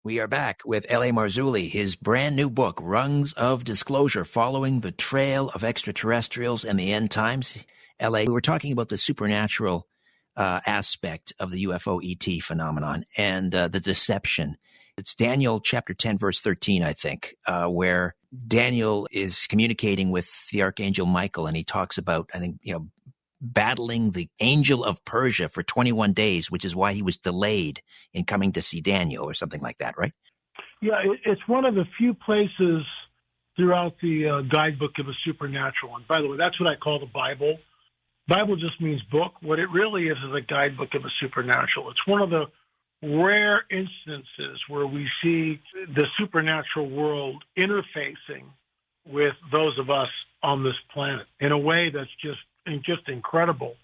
We are back with L.A. Marzulli, his brand new book, Rungs of Disclosure, Following the Trail of Extraterrestrials and the End Times. L.A., we were talking about the supernatural aspect of the UFO ET phenomenon and the deception. It's Daniel chapter 10, verse 13, I think, where Daniel is communicating with the Archangel Michael, and he talks about, I think, battling the angel of Persia for 21 days, which is why he was delayed in coming to see Daniel or something like that, right? Yeah, it's one of the few places throughout the guidebook of the supernatural. And by the way, that's what I call the Bible. Bible just means book. What it really is a guidebook of the supernatural. It's one of the rare instances where we see the supernatural world interfacing with those of us on this planet in a way that's just incredible.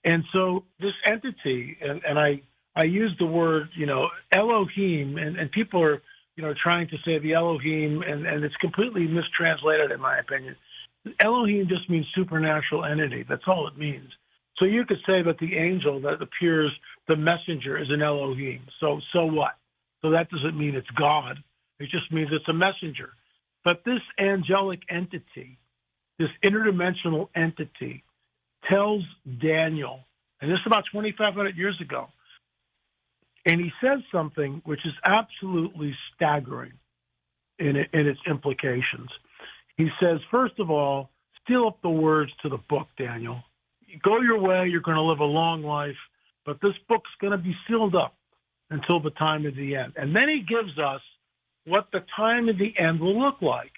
And so this entity, and I use the word, Elohim, and people are, trying to say the Elohim, and it's completely mistranslated in my opinion. Elohim just means supernatural entity. That's all it means. So you could say that the angel that appears, the messenger, is an Elohim. So what? So that doesn't mean it's God. It just means it's a messenger. But this angelic entity, this interdimensional entity, tells Daniel, and this is about 2,500 years ago, and he says something which is absolutely staggering in its implications. He says, first of all, seal up the words to the book, Daniel. Go your way, you're going to live a long life, but this book's going to be sealed up until the time of the end. And then he gives us what the time of the end will look like.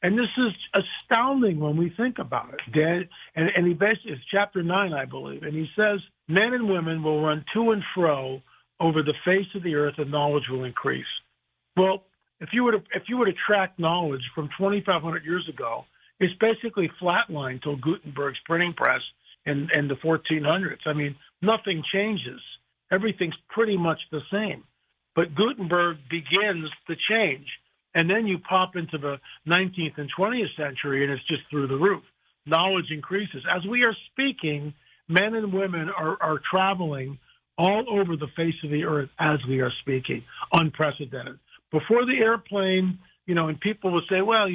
And this is astounding when we think about it. And he basically, it's chapter 9, I believe, and he says, men and women will run to and fro over the face of the earth, and knowledge will increase. Well, if you were to track knowledge from 2,500 years ago, it's basically flatlined till Gutenberg's printing press in the 1400s. I mean, nothing changes. Everything's pretty much the same. But Gutenberg begins the change. And then you pop into the 19th and 20th century, and it's just through the roof. Knowledge increases. As we are speaking, men and women are traveling all over the face of the earth as we are speaking. Unprecedented. Before the airplane, and people will say, well,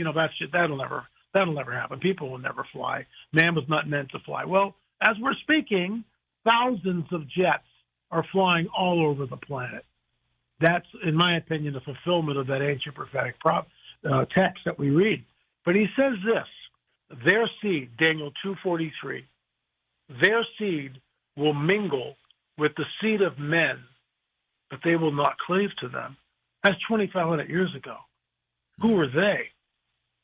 that'll never happen. People will never fly. Man was not meant to fly. Well, as we're speaking, thousands of jets are flying all over the planet. That's, in my opinion, the fulfillment of that ancient prophetic text that we read. But he says this, their seed, Daniel 2:43, their seed will mingle with the seed of men, but they will not cleave to them. That's 2,500 years ago. Who are they?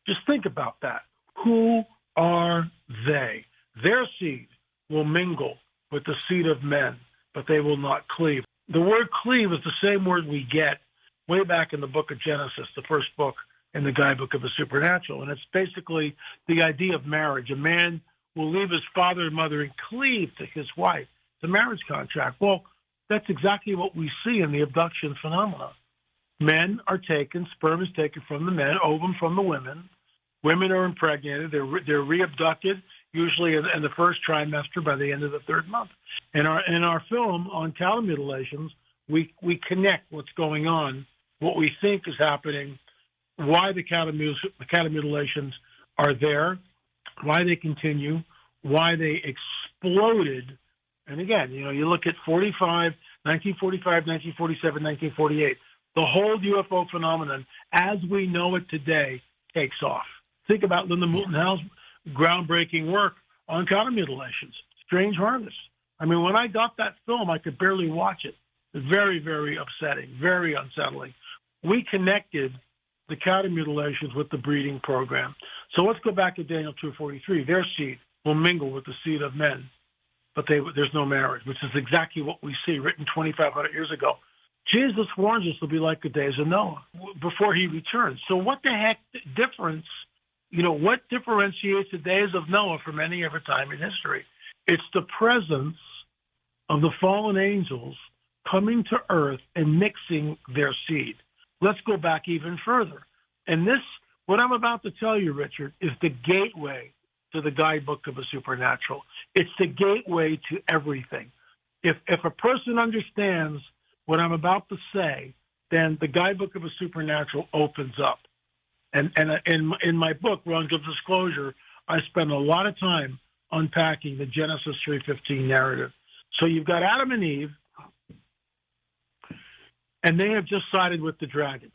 Just think about that. Who are they? Their seed will mingle with the seed of men, but they will not cleave. The word cleave is the same word we get way back in the book of Genesis, the first book in the guidebook of the supernatural. And it's basically the idea of marriage. A man will leave his father and mother and cleave to his wife. It's a marriage contract. Well, that's exactly what we see in the abduction phenomena. Men are taken, sperm is taken from the men, ovum from the women. Women are impregnated. They're re-abducted, usually in the first trimester by the end of the third month. In our film on cattle mutilations, we connect what's going on, what we think is happening, why the cattle mutilations are there, why they continue, why they exploded. And again, you look at 1945, 1947, 1948, the whole UFO phenomenon as we know it today takes off. Think about Linda Moulton Howe's groundbreaking work on cattle mutilations, Strange Harvest. I mean, when I got that film, I could barely watch it. It's very, very upsetting, very unsettling. We connected the cattle mutilations with the breeding program. So let's go back to Daniel 2:43. Their seed will mingle with the seed of men, but there's no marriage, which is exactly what we see written 2,500 years ago. Jesus warns us it'll be like the days of Noah before he returns. So what the heck difference, what differentiates the days of Noah from any other time in history? It's the presence of the fallen angels coming to earth and mixing their seed. Let's go back even further. And this, what I'm about to tell you, Richard, is the gateway to the guidebook of the supernatural. It's the gateway to everything. If a person understands what I'm about to say, then the guidebook of a supernatural opens up. And in my book, Rungs of Disclosure, I spend a lot of time unpacking the Genesis 3:15 narrative. So you've got Adam and Eve, and they have just sided with the dragon.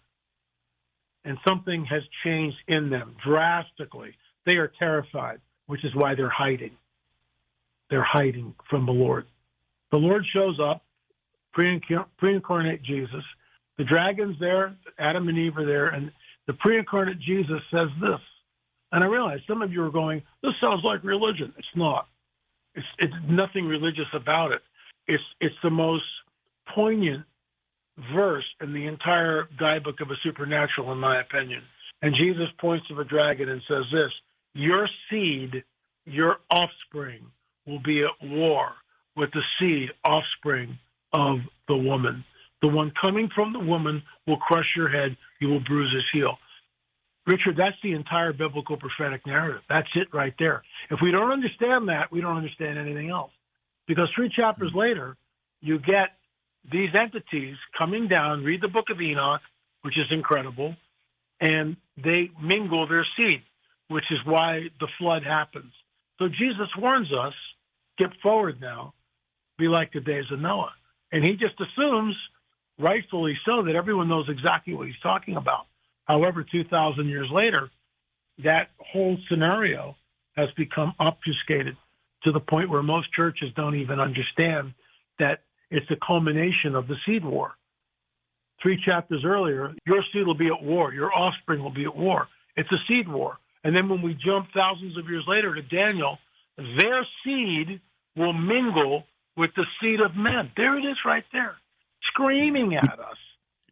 And something has changed in them drastically. They are terrified, which is why they're hiding. They're hiding from the Lord. The Lord shows up, pre-incarnate Jesus. The dragon's there, Adam and Eve are there, and the pre-incarnate Jesus says this. And I realize some of you are going, this sounds like religion. It's not. It's nothing religious about it. It's the most poignant verse in the entire guidebook of a supernatural, in my opinion. And Jesus points to the dragon and says this: your seed, your offspring, will be at war with the seed, offspring of the woman. The one coming from the woman will crush your head, you will bruise his heel. Richard, that's the entire biblical prophetic narrative. That's it right there. If we don't understand that, we don't understand anything else. Because 3 chapters later, you get these entities coming down, read the book of Enoch, which is incredible, and they mingle their seed, which is why the flood happens. So Jesus warns us, skip forward now, be like the days of Noah. And he just assumes, rightfully so, that everyone knows exactly what he's talking about. However, 2,000 years later, that whole scenario has become obfuscated to the point where most churches don't even understand that it's the culmination of the seed war. 3 chapters earlier, your seed will be at war. Your offspring will be at war. It's a seed war. And then when we jump thousands of years later to Daniel, their seed will mingle with the seed of men. There it is right there, screaming at us.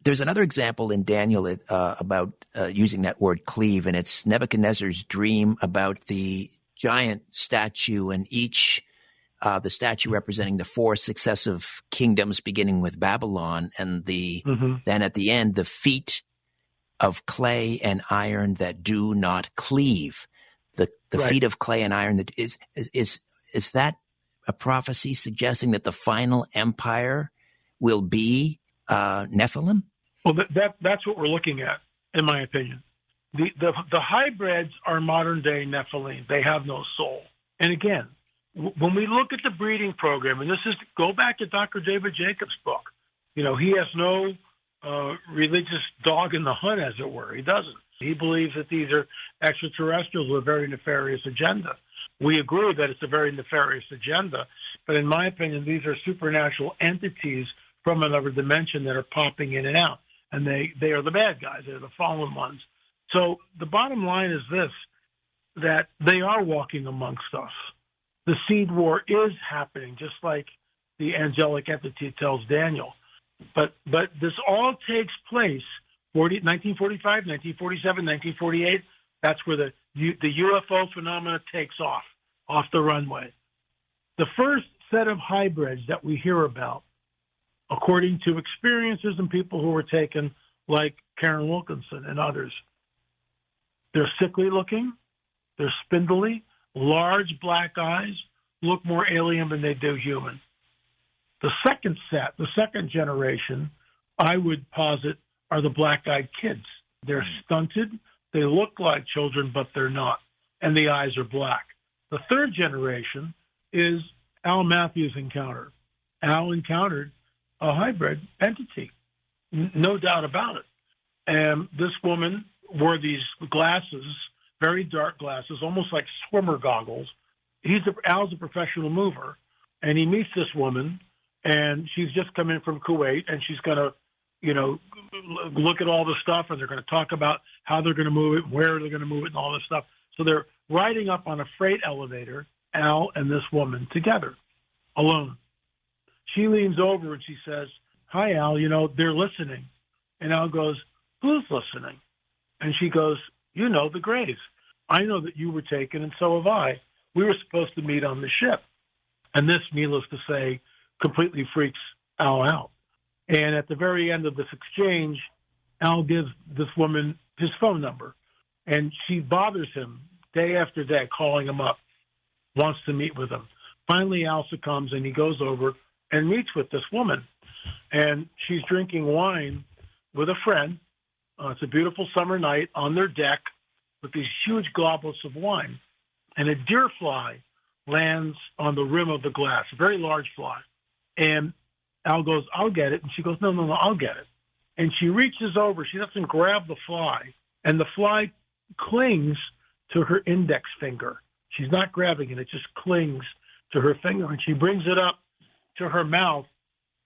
There's another example in Daniel about using that word cleave, and it's Nebuchadnezzar's dream about the giant statue, and each the statue representing the 4 successive kingdoms, beginning with Babylon, and then at the end, the feet of clay and iron that do not cleave. The right. feet of clay and iron that is that a prophecy suggesting that the final empire will be Nephilim? Well, that's what we're looking at, in my opinion. The hybrids are modern-day Nephilim. They have no soul. And again, when we look at the breeding program, and go back to Dr. David Jacobs' book. You know, he has no religious dog in the hunt, as it were. He doesn't. He believes that these are extraterrestrials with a very nefarious agenda. We agree that it's a very nefarious agenda, but in my opinion, these are supernatural entities from another dimension that are popping in and out. And they are the bad guys. They're the fallen ones. So the bottom line is this, that they are walking amongst us. The seed war is happening, just like the angelic entity tells Daniel. But this all takes place 1945, 1947, 1948. That's where the UFO phenomena takes off the runway. The first set of hybrids that we hear about, according to experiences and people who were taken, like Karen Wilkinson and others, they're sickly looking, they're spindly, large black eyes, look more alien than they do human. The second set, the second generation, I would posit, are the black-eyed kids. They're stunted, they look like children, but they're not, and the eyes are black. The third generation is Al Matthews' encounter. Al encountered a hybrid entity, no doubt about it. And this woman wore these glasses, very dark glasses, almost like swimmer goggles. Al's a professional mover, and he meets this woman, and she's just come in from Kuwait, and she's going to, look at all the stuff, and they're going to talk about how they're going to move it, where they're going to move it, and all this stuff. So they're riding up on a freight elevator, Al and this woman together, alone. She leans over and she says, "Hi, Al, they're listening." And Al goes, "Who's listening?" And she goes, "The Grays. I know that you were taken, and so have I. We were supposed to meet on the ship." And this, needless to say, completely freaks Al out. And at the very end of this exchange, Al gives this woman his phone number. And she bothers him day after day, calling him up, wants to meet with him. Finally, Al succumbs, and he goes over and meets with this woman. And she's drinking wine with a friend. It's a beautiful summer night on their deck with these huge goblets of wine. And a deer fly lands on the rim of the glass, a very large fly. And Al goes, I'll get it. And she goes, no, I'll get it. And she reaches over. She doesn't grab the fly. And the fly clings to her index finger. She's not grabbing it. It just clings to her finger. And she brings it up to her mouth.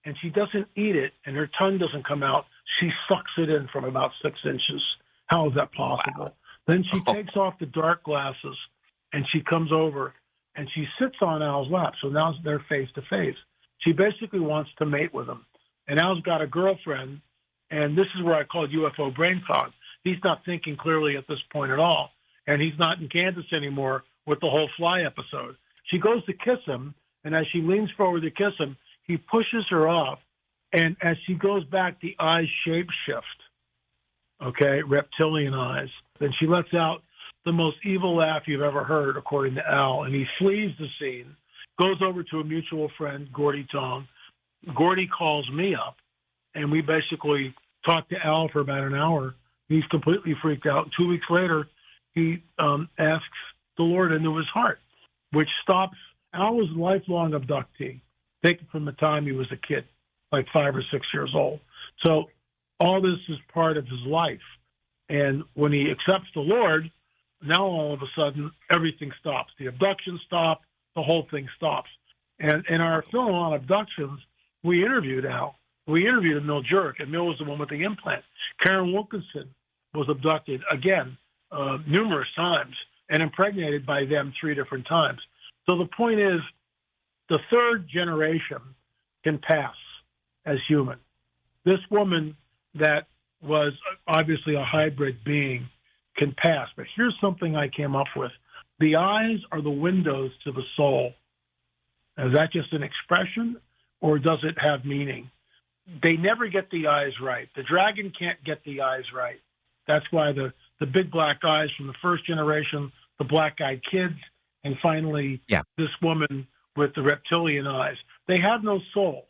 And she doesn't eat it. And her tongue doesn't come out. She sucks it in from about 6 inches. How is that possible? Wow. Then she takes off the dark glasses. And she comes over. And she sits on Al's lap. So now they're face to face. She basically wants to mate with him. And Al's got a girlfriend. And this is where I call it UFO brain fog. He's not thinking clearly at this point at all. And he's not in Kansas anymore with the whole fly episode. She goes to kiss him. And as she leans forward to kiss him, he pushes her off. And as she goes back, the eyes shape shift. Okay, reptilian eyes. Then she lets out the most evil laugh you've ever heard, according to Al. And he flees the scene, goes over to a mutual friend, Gordy Tong. Gordy calls me up. And we basically talked to Al for about an hour. He's completely freaked out. 2 weeks later, he asks the Lord into his heart, which stops. Al was a lifelong abductee, taken from the time he was a kid, like 5 or 6 years old. So all this is part of his life. And when he accepts the Lord, now all of a sudden, everything stops. The abductions stop. The whole thing stops. And in our film on abductions, we interviewed Al. We interviewed Mill Jurek, and Mill was the one with the implant. Karen Wilkinson was abducted, again, numerous times, and impregnated by them 3 different times. So the point is, the third generation can pass as human. This woman that was obviously a hybrid being can pass. But here's something I came up with. The eyes are the windows to the soul. Is that just an expression, or does it have meaning? They never get the eyes right. The dragon can't get the eyes right. That's why the big black eyes from the first generation, the black-eyed kids, and finally this woman with the reptilian eyes. They have no soul,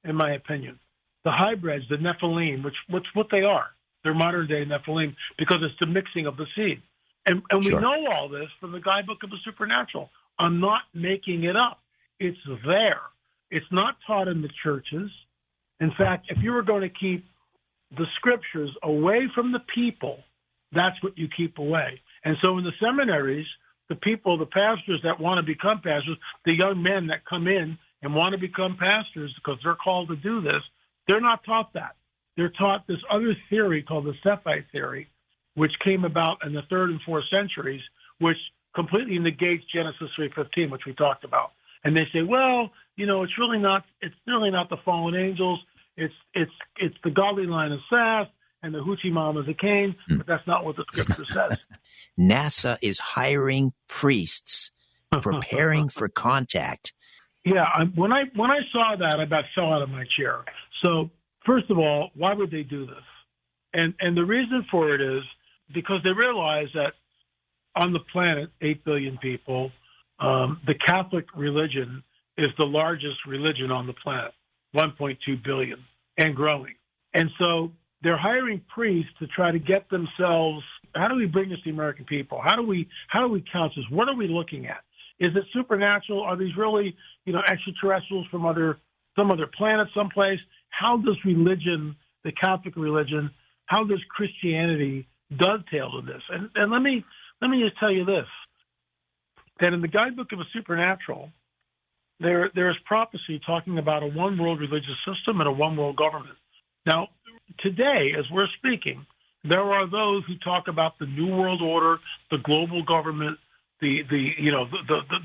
in my opinion. The hybrids, the Nephilim, which what they are, they're modern-day Nephilim because it's the mixing of the seed. And we know all this from the Guidebook of the Supernatural. I'm not making it up. It's there. It's not taught in the churches. In fact, if you were going to keep the scriptures away from the people, that's what you keep away. And so in the seminaries, the people, the pastors that want to become pastors, the young men that come in and want to become pastors because they're called to do this, they're not taught that. They're taught this other theory called the Sephite theory, which came about in the 3rd and 4th centuries, which completely negates Genesis 3:15, which we talked about. And they say, well, it's really not the fallen angels. It's the godly line of Seth and the hoochie mamas of Cain, but that's not what the scripture says. NASA is hiring priests, preparing for contact. Yeah, when I saw that, I about fell out of my chair. So first of all, why would they do this? And the reason for it is because they realize that on the planet, 8 billion people, the Catholic religion is the largest religion on the planet, 1.2 billion, and growing. And so they're hiring priests to try to get themselves, how do we bring this to the American people? How do we count this? What are we looking at? Is it supernatural? Are these really, extraterrestrials from some other planet someplace? How does religion, the Catholic religion, how does Christianity dovetail to this? And let me just tell you this, that in the Guidebook of a Supernatural, there's prophecy talking about a one-world religious system and a one-world government. Now, today, as we're speaking, there are those who talk about the New World Order, the global government, the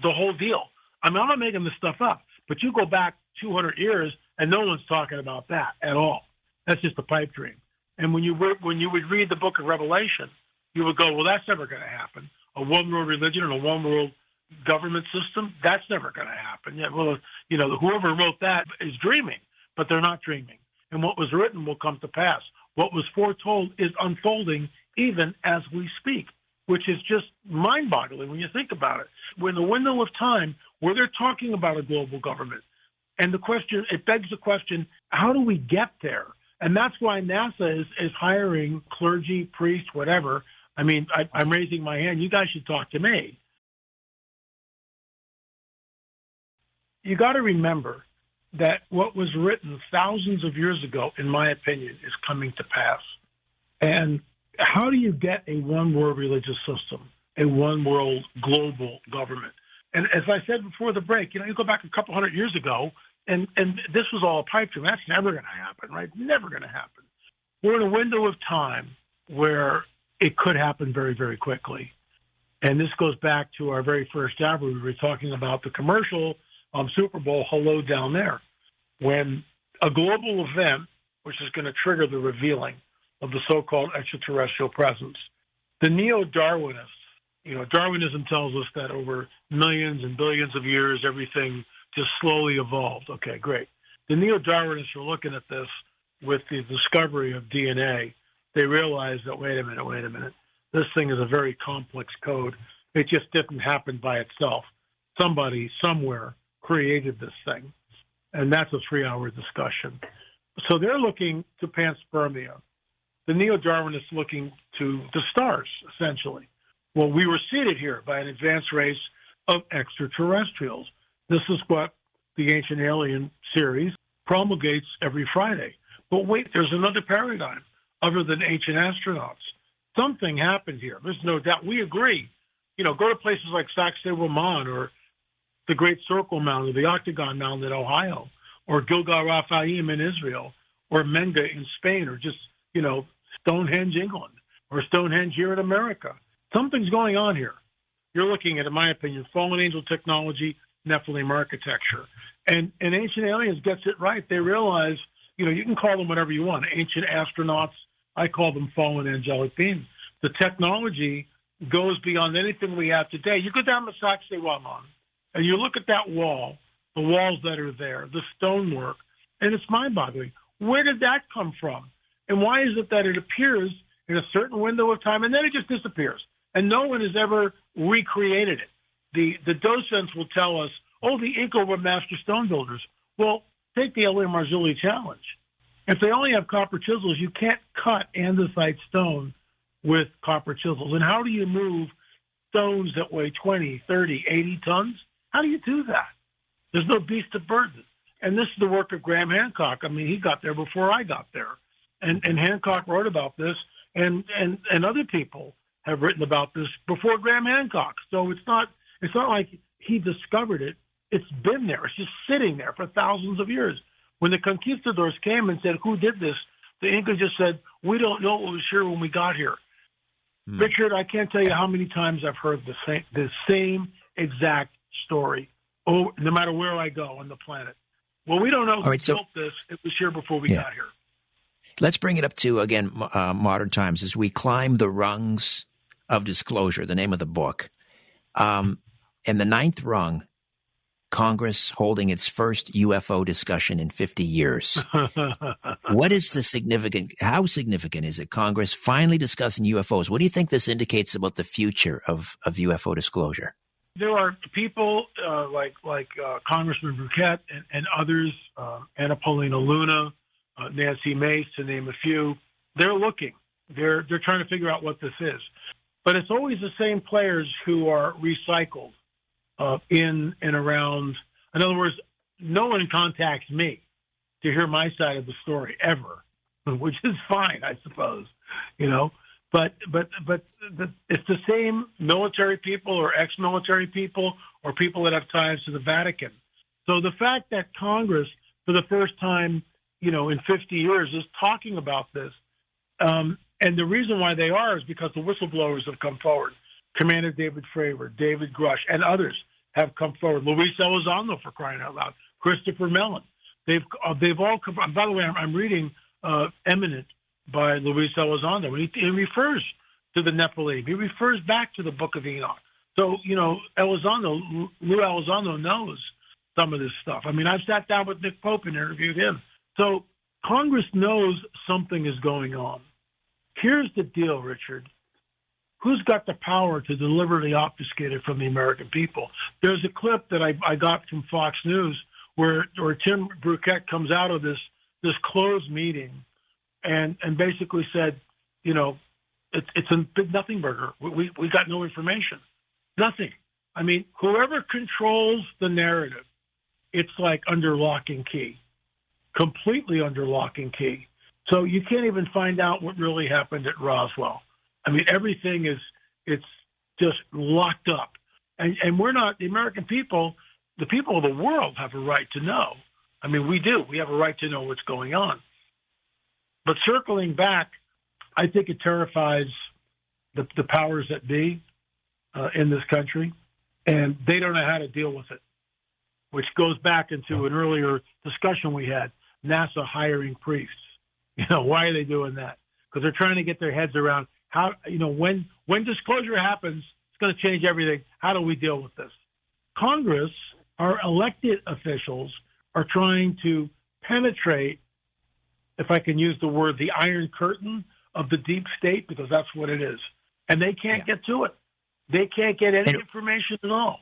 whole deal. I mean, I'm not making this stuff up, but you go back 200 years and no one's talking about that at all. That's just a pipe dream. And when you would read the book of Revelation, you would go, well, that's never going to happen. A one-world religion and a one-world government system, that's never going to happen. Yeah, well, whoever wrote that is dreaming, but they're not dreaming. And what was written will come to pass. What was foretold is unfolding even as we speak, which is just mind-boggling when you think about it. We're in the window of time where they're talking about a global government. And it begs the question, how do we get there? And that's why NASA is hiring clergy, priests, whatever. I mean, I'm raising my hand. You guys should talk to me. You got to remember that what was written thousands of years ago, in my opinion, is coming to pass. And how do you get a one-world religious system, a one-world global government? And as I said before the break, you go back a couple hundred years ago, and this was all a pipe dream. That's never going to happen, right? Never going to happen. We're in a window of time where it could happen very, very quickly. And this goes back to our very first job where we were talking about the commercial Super Bowl, Hello Down There, when a global event, which is going to trigger the revealing of the so-called extraterrestrial presence. The neo-Darwinists, Darwinism tells us that over millions and billions of years, everything just slowly evolved. Okay, great. The neo-Darwinists are looking at this with the discovery of DNA. They realize that, wait a minute, this thing is a very complex code. It just didn't happen by itself. Somebody, somewhere, created this thing. And that's a 3-hour discussion. So they're looking to panspermia. The neo-Darwinists looking to the stars, essentially. Well, we were seeded here by an advanced race of extraterrestrials. This is what the Ancient Alien series promulgates every Friday. But wait, there's another paradigm other than ancient astronauts. Something happened here. There's no doubt. We agree. Go to places like Sacsayhuaman or the Great Circle Mound or the Octagon Mound in Ohio or Gilgal Raphaim in Israel or Menga in Spain or just, Stonehenge, England or Stonehenge here in America. Something's going on here. You're looking at, in my opinion, fallen angel technology, Nephilim architecture. And Ancient Aliens gets it right. They realize, you can call them whatever you want. Ancient astronauts, I call them fallen angelic beings. The technology goes beyond anything we have today. You go down to Sacsayhuaman and you look at that wall, the walls that are there, the stonework, and it's mind-boggling. Where did that come from? And why is it that it appears in a certain window of time and then it just disappears? And no one has ever recreated it. The docents will tell us, the Inca were master stone builders. Well, take the L.A. Marzulli challenge. If they only have copper chisels, you can't cut andesite stone with copper chisels. And how do you move stones that weigh 20, 30, 80 tons? How do you do that? There's no beast of burden. And this is the work of Graham Hancock. I mean, he got there before I got there. And Hancock wrote about this, and other people have written about this before Graham Hancock. So it's not like he discovered it. It's been there. It's just sitting there for thousands of years. When the conquistadors came and said, who did this? The Incas just said, we don't know what was here when we got here. Richard, I can't tell you how many times I've heard the same exact story, no matter where I go on the planet. Well, we don't know who built this. It was here before we got here. Let's bring it up to, again, modern times as we climb the rungs of disclosure, the name of the book. In the 9th rung, Congress holding its first UFO discussion in 50 years. What is how significant is it, Congress finally discussing UFOs? What do you think this indicates about the future of UFO disclosure? There are people like Congressman Burkett and others, Anna Paulina Luna, Nancy Mace, to name a few. They're looking. They're trying to figure out what this is. But it's always the same players who are recycled in and around. In other words, no one contacts me to hear my side of the story ever, which is fine, I suppose. But it's the same military people or ex-military people or people that have ties to the Vatican. So the fact that Congress, for the first time, in 50 years, is talking about this, and the reason why they are is because the whistleblowers have come forward. Commander David Fravor, David Grush, and others have come forward. Luis Elizondo, for crying out loud, Christopher Mellon. They've all come. By the way, I'm reading Eminent by Luis Elizondo, and he refers to the Nephilim. He refers back to the Book of Enoch. So, Lou Elizondo knows some of this stuff. I mean, I've sat down with Nick Pope and interviewed him. So Congress knows something is going on. Here's the deal, Richard. Who's got the power to deliberately obfuscate it from the American people? There's a clip that I got from Fox News where Tim Burkett comes out of this closed meeting and basically said, you know, it's a big nothing burger. We got no information, nothing. I mean, whoever controls the narrative, it's like under lock and key, completely under lock and key. So you can't even find out what really happened at Roswell. I mean, everything it's just locked up. And we're not, the American people, the people of the world have a right to know. I mean, we do. We have a right to know what's going on. But circling back, I think it terrifies the powers that be in this country, and they don't know how to deal with it, which goes back into an earlier discussion we had, NASA hiring priests. You know, why are they doing that? Because they're trying to get their heads around how, you know, when disclosure happens, it's going to change everything. How do we deal with this? Congress, our elected officials, are trying to penetrate, if I can use the word, the iron curtain of the deep state, because that's what it is. And they can't get to it. They can't get any information at all.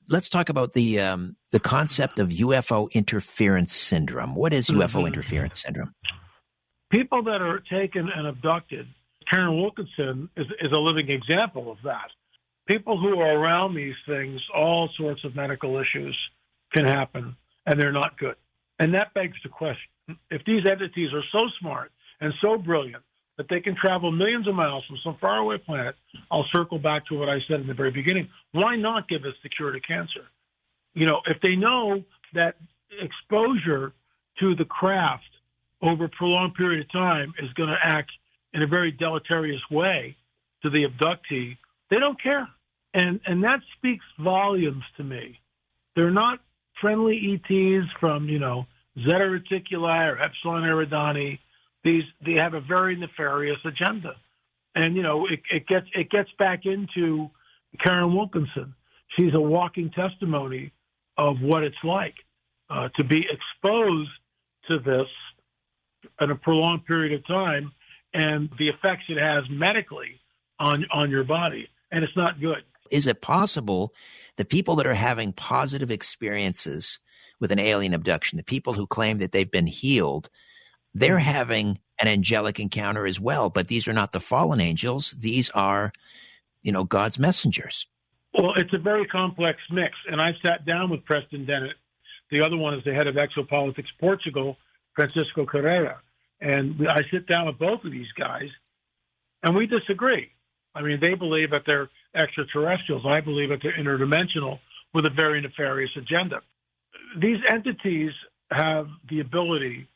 Let's talk about the concept of UFO interference syndrome. What is UFO interference syndrome? People that are taken and abducted, Karen Wilkinson is a living example of that. People who are around these things, all sorts of medical issues can happen, and they're not good. And that begs the question, if these entities are so smart and so brilliant that they can travel millions of miles from some faraway planet, I'll circle back to what I said in the very beginning. Why not give us the cure to cancer? You know, if they know that exposure to the craft over a prolonged period of time is going to act in a very deleterious way to the abductee, they don't care. And that speaks volumes to me. They're not friendly ETs from, you know, Zeta Reticuli or Epsilon Eridani. They have a very nefarious agenda. And, you know, it gets back into Karen Wilkinson. She's a walking testimony of what it's like to be exposed to this in a prolonged period of time and the effects it has medically on your body. And it's not good. Is it possible the people that are having positive experiences with an alien abduction, the people who claim that they've been healed, they're having an angelic encounter as well, but these are not the fallen angels. These are, you know, God's messengers. Well, it's a very complex mix. And I sat down with Preston Dennett. The other one is the head of Exopolitics Portugal, Francisco Correa. And I sit down with both of these guys, and we disagree. I mean, they believe that they're extraterrestrials. I believe that they're interdimensional with a very nefarious agenda. These entities have the ability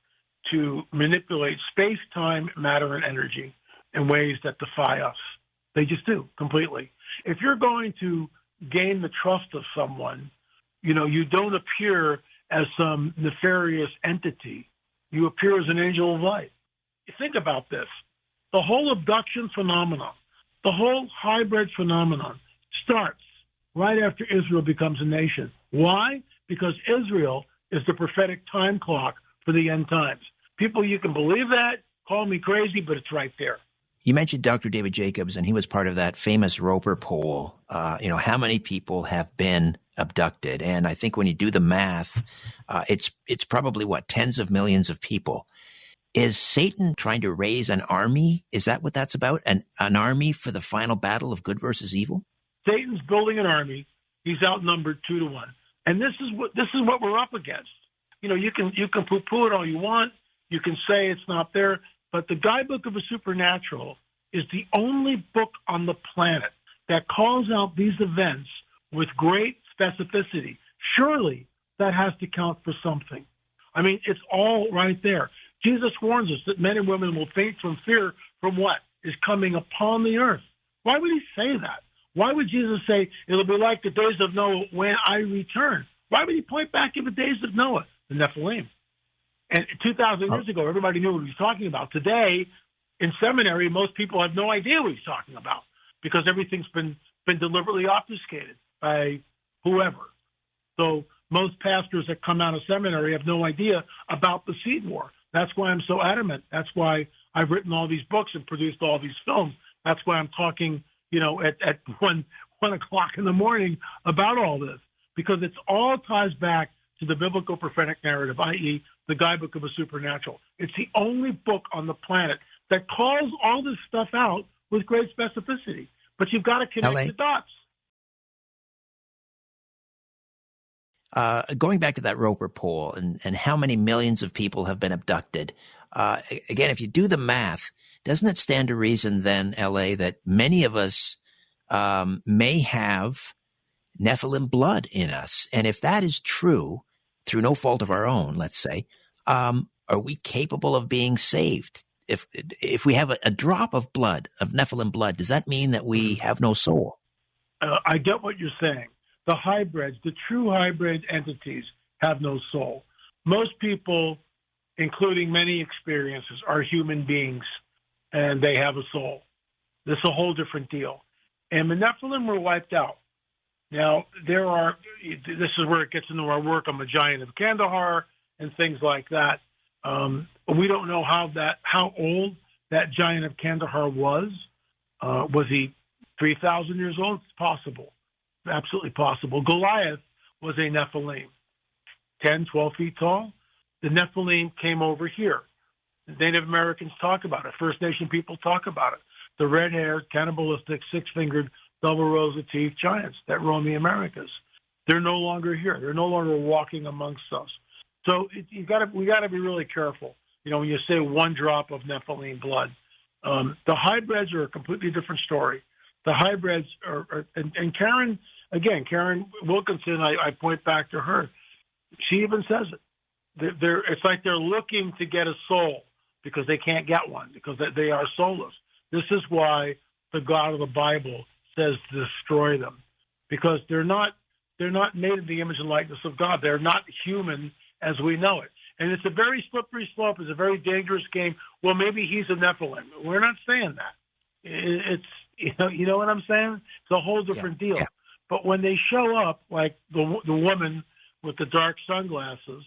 to manipulate space, time, matter, and energy in ways that defy us. They just do, completely. If you're going to gain the trust of someone, you know, you don't appear as some nefarious entity. You appear as an angel of light. Think about this. The whole abduction phenomenon, the whole hybrid phenomenon starts right after Israel becomes a nation. Why? Because Israel is the prophetic time clock for the end times. People, you can believe that, call me crazy, but it's right there. You mentioned Dr. David Jacobs, and he was part of that famous Roper poll. You know, how many people have been abducted? And I think when you do the math, it's probably, tens of millions of people. Is Satan trying to raise an army? Is that what that's about? An army for the final battle of good versus evil? Satan's building an army. He's outnumbered 2-1. And this is what we're up against. You know, you can poo-poo it all you want. You can say it's not there. But the Guidebook of the Supernatural is the only book on the planet that calls out these events with great specificity. Surely that has to count for something. I mean, it's all right there. Jesus warns us that men and women will faint from fear from what is coming upon the earth. Why would he say that? Why would Jesus say, it'll be like the days of Noah when I return? Why would he point back to the days of Noah, the Nephilim? And 2,000 years ago, everybody knew what he was talking about. Today, in seminary, most people have no idea what he's talking about because everything's been deliberately obfuscated by whoever. So most pastors that come out of seminary have no idea about the seed war. That's why I'm so adamant. That's why I've written all these books and produced all these films. That's why I'm talking, you know, at 1 o'clock in the morning about all this, because it's all ties back to the biblical prophetic narrative, i.e., the guidebook of the supernatural. It's the only book on the planet that calls all this stuff out with great specificity. But you've got to connect the dots. Going back to that Roper poll and how many millions of people have been abducted, again, if you do the math, doesn't it stand to reason then, L.A., that many of us may have Nephilim blood in us? And if that is true, through no fault of our own, let's say, are we capable of being saved? If we have a drop of blood, of Nephilim blood, does that mean that we have no soul? I get what you're saying. The hybrids, the true hybrid entities, have no soul. Most people, including many experiences, are human beings, and they have a soul. This is a whole different deal. And the Nephilim were wiped out. Now, this is where it gets into our work on the Giant of Kandahar and things like that. We don't know how old that Giant of Kandahar was. Was he 3,000 years old? It's possible. Absolutely possible. Goliath was a Nephilim, 10, 12 feet tall. The Nephilim came over here. Native Americans talk about it. First Nation people talk about it. The red-haired, cannibalistic, six-fingered, double rows of teeth giants that roam the Americas. They're no longer here. They're no longer walking amongst us. So we got to be really careful. When you say one drop of Nephilim blood, the hybrids are a completely different story. The hybrids and Karen Wilkinson, I point back to her. She even says it. It's like they're looking to get a soul because they can't get one, because they are soulless. This is why the God of the Bible says destroy them, because they're not made in the image and likeness of God. They're not human as we know it. And it's a very slippery slope. It's a very dangerous game. Well, maybe he's a Nephilim. We're not saying that. It's you know what I'm saying? It's a whole different deal. Yeah. But when they show up, like the woman with the dark sunglasses,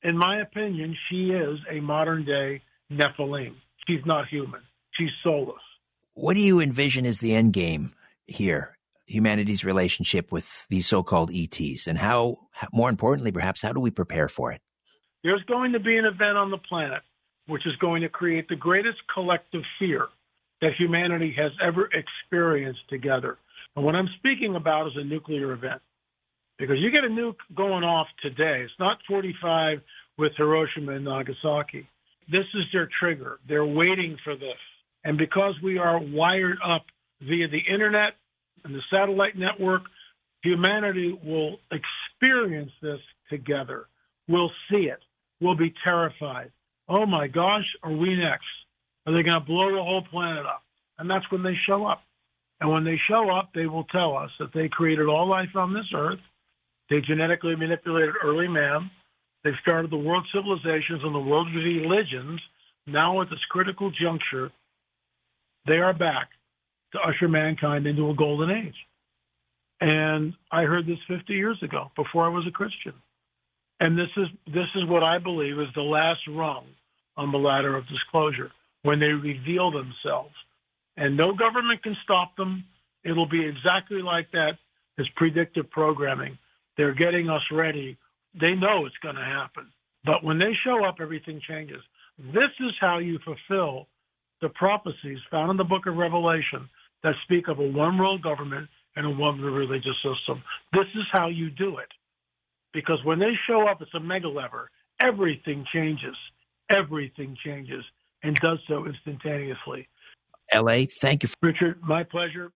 in my opinion, she is a modern-day Nephilim. She's not human. She's soulless. What do you envision as the end game here, humanity's relationship with these so-called ETs, and how, more importantly, perhaps, how do we prepare for it? There's going to be an event on the planet which is going to create the greatest collective fear that humanity has ever experienced together. And what I'm speaking about is a nuclear event. Because you get a nuke going off today. It's not 45 with Hiroshima and Nagasaki. This is their trigger. They're waiting for this. And because we are wired up via the internet and the satellite network, humanity will experience this together. We'll see it. We'll be terrified. Oh my gosh, are we next? Are they going to blow the whole planet up? And that's when they show up. And when they show up, they will tell us that they created all life on this earth. They genetically manipulated early man. They've started the world civilizations and the world religions. Now at this critical juncture, they are back to usher mankind into a golden age. And I heard this 50 years ago, before I was a Christian. And this is what I believe is the last rung on the ladder of disclosure, when they reveal themselves. And no government can stop them. It'll be exactly like that as predictive programming. They're getting us ready. They know it's going to happen. But when they show up, everything changes. This is how you fulfill the prophecies found in the book of Revelation that speak of a one-world government and a one religious system. This is how you do it. Because when they show up, it's a mega lever. Everything changes. Everything changes, and does so instantaneously. L.A., thank you. Richard, my pleasure.